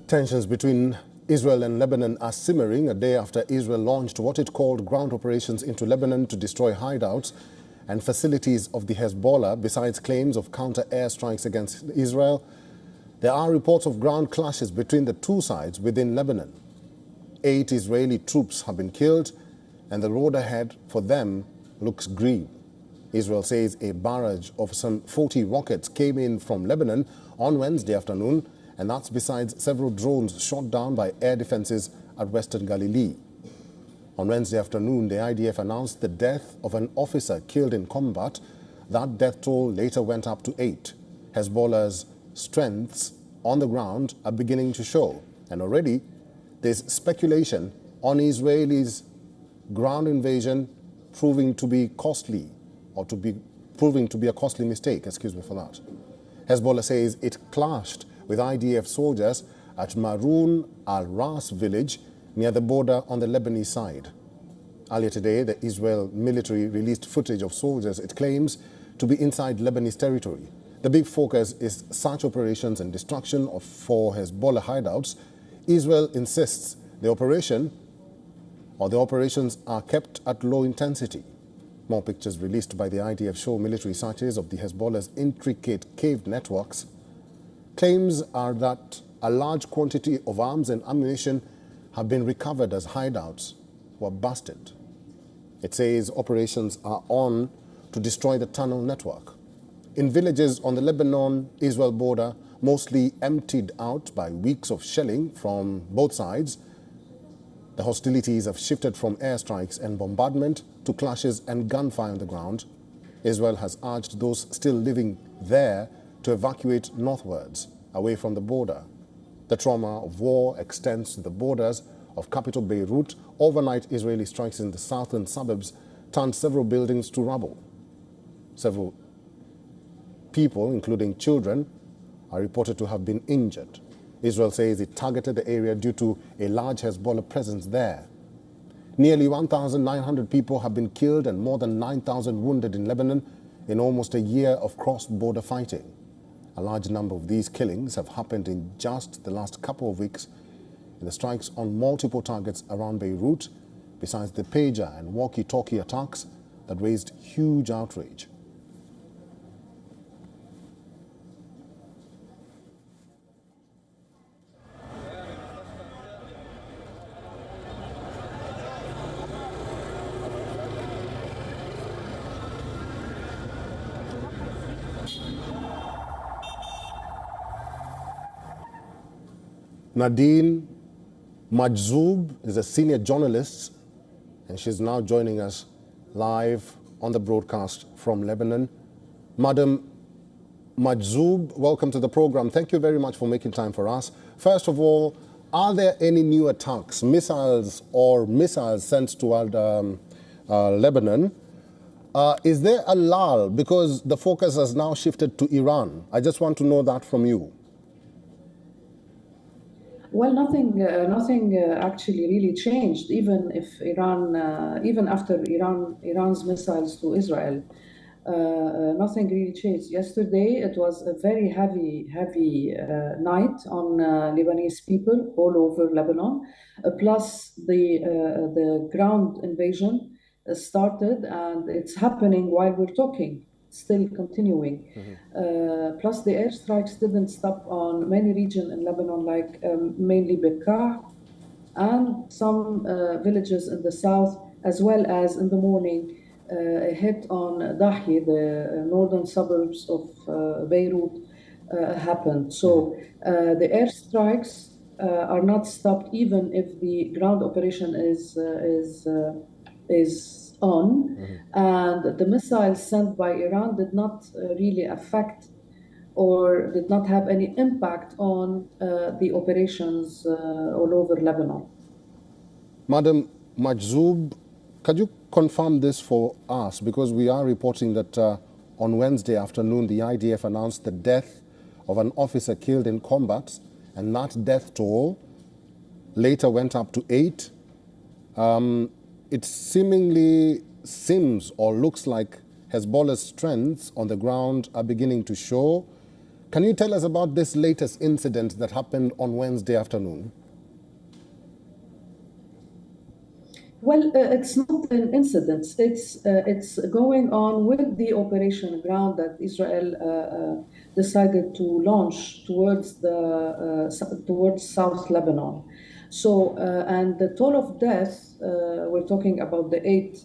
Tensions between Israel and Lebanon are simmering a day after Israel launched what it called ground operations into Lebanon to destroy hideouts and facilities of the Hezbollah, besides claims of counter-air strikes against Israel. There are reports of ground clashes between the two sides within Lebanon. 8 Israeli troops have been killed, and the road ahead for them looks grim. Israel says a barrage of some 40 rockets came in from Lebanon on Wednesday afternoon, and that's besides several drones shot down by air defenses at Western Galilee. On Wednesday afternoon, the IDF announced the death of an officer killed in combat. That death toll later went up to 8. Hezbollah's strengths on the ground are beginning to show, and already there's speculation on Israelis' ground invasion proving to be costly, or proving to be a costly mistake, excuse me for that. Hezbollah says it clashed with IDF soldiers at Maroun al-Ras village near the border on the Lebanese side. Earlier today, the Israel military released footage of soldiers it claims to be inside Lebanese territory. The big focus is search operations and destruction of 4 Hezbollah hideouts. Israel insists the operations are kept at low intensity. More pictures released by the IDF show military searches of the Hezbollah's intricate cave networks. Claims are that a large quantity of arms and ammunition have been recovered as hideouts were busted. It says operations are on to destroy the tunnel network. In villages on the Lebanon-Israel border, mostly emptied out by weeks of shelling from both sides, the hostilities have shifted from airstrikes and bombardment to clashes and gunfire on the ground. Israel has urged those still living there to evacuate northwards, away from the border. The trauma of war extends to the borders of capital Beirut. Overnight Israeli strikes in the southern suburbs turned several buildings to rubble. Several people, including children, are reported to have been injured. Israel says it targeted the area due to a large Hezbollah presence there. Nearly 1,900 people have been killed and more than 9,000 wounded in Lebanon in almost a year of cross-border fighting. A large number of these killings have happened in just the last couple of weeks in the strikes on multiple targets around Beirut, besides the pager and walkie-talkie attacks that raised huge outrage. Nadine Majzoub is a senior journalist, and she's now joining us live on the broadcast from Lebanon. Madam Majzoub, welcome to the program. Thank you very much for making time for us. First of all, are there any new attacks, missiles sent toward Lebanon? Is there a lull because the focus has now shifted to Iran? I just want to know that from you. Well, nothing actually really changed. Even if even after Iran's missiles to Israel, nothing really changed. Yesterday, it was a very heavy night on Lebanese people all over Lebanon. Plus, the ground invasion started, and it's happening while we're talking. Still continuing. Plus, the airstrikes didn't stop on many regions in Lebanon, like mainly Bekaa and some villages in the south, as well as in the morning, a hit on Dahi, the northern suburbs of Beirut, happened. So the airstrikes are not stopped, even if the ground operation is on, and the missiles sent by Iran did not really affect or did not have any impact on the operations all over Lebanon. Madam Majzoub, could you confirm this for us? Because we are reporting that on Wednesday afternoon, the IDF announced the death of an officer killed in combat, and that death toll later went up to 8. It seemingly seems or looks like Hezbollah's strengths on the ground are beginning to show. Can you tell us about this latest incident that happened on Wednesday afternoon? Well, it's not an incident. It's going on with the operation ground that Israel decided to launch towards South Lebanon. So, and the toll of death, we're talking about the 8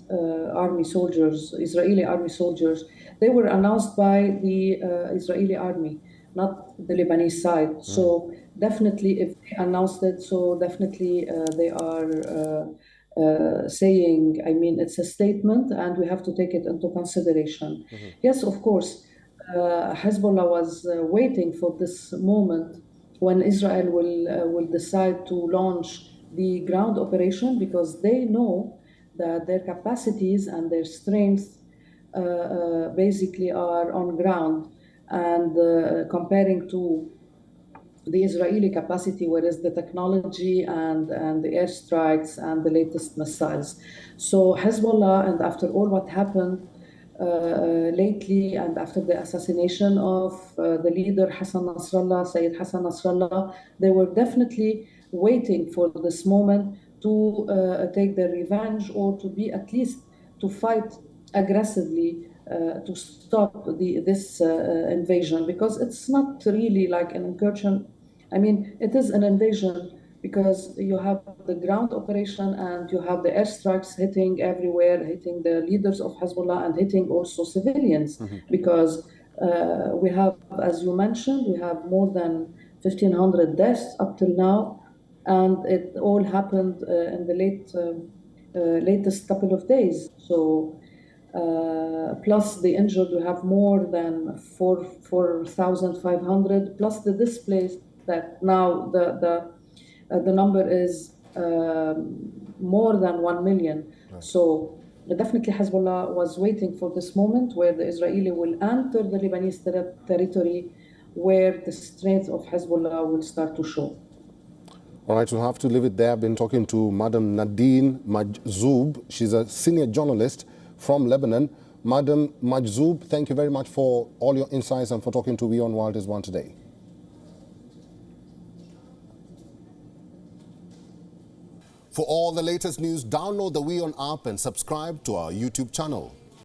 army soldiers, Israeli army soldiers. They were announced by the Israeli army, not the Lebanese side. So definitely, if they announced it, so definitely they are. Saying, I mean, it's a statement and we have to take it into consideration. Yes, of course, Hezbollah was waiting for this moment when Israel will decide to launch the ground operation, because they know that their capacities and their strengths basically are on ground, and comparing to the Israeli capacity, whereas the technology and the airstrikes and the latest missiles. So Hezbollah, and after all what happened lately, and after the assassination of the leader Hassan Nasrallah, Sayyid Hassan Nasrallah, they were definitely waiting for this moment to take their revenge, or to be at least to fight aggressively to stop this invasion, because it's not really like an incursion. I mean, it is an invasion because you have the ground operation and you have the airstrikes hitting everywhere, hitting the leaders of Hezbollah and hitting also civilians. Because we have, as you mentioned, we have more than 1,500 deaths up till now, and it all happened in the latest couple of days. So plus the injured, we have more than 4,500, plus the displaced, that now the number is more than 1 million. Right. So definitely Hezbollah was waiting for this moment where the Israeli will enter the Lebanese territory, where the strength of Hezbollah will start to show. All right, we'll have to leave it there. I've been talking to Madam Nadine Majzoub. She's a senior journalist from Lebanon. Madam Majzoub, thank you very much for all your insights and for talking to WION World is One today. For all the latest news, download the WION app and subscribe to our YouTube channel.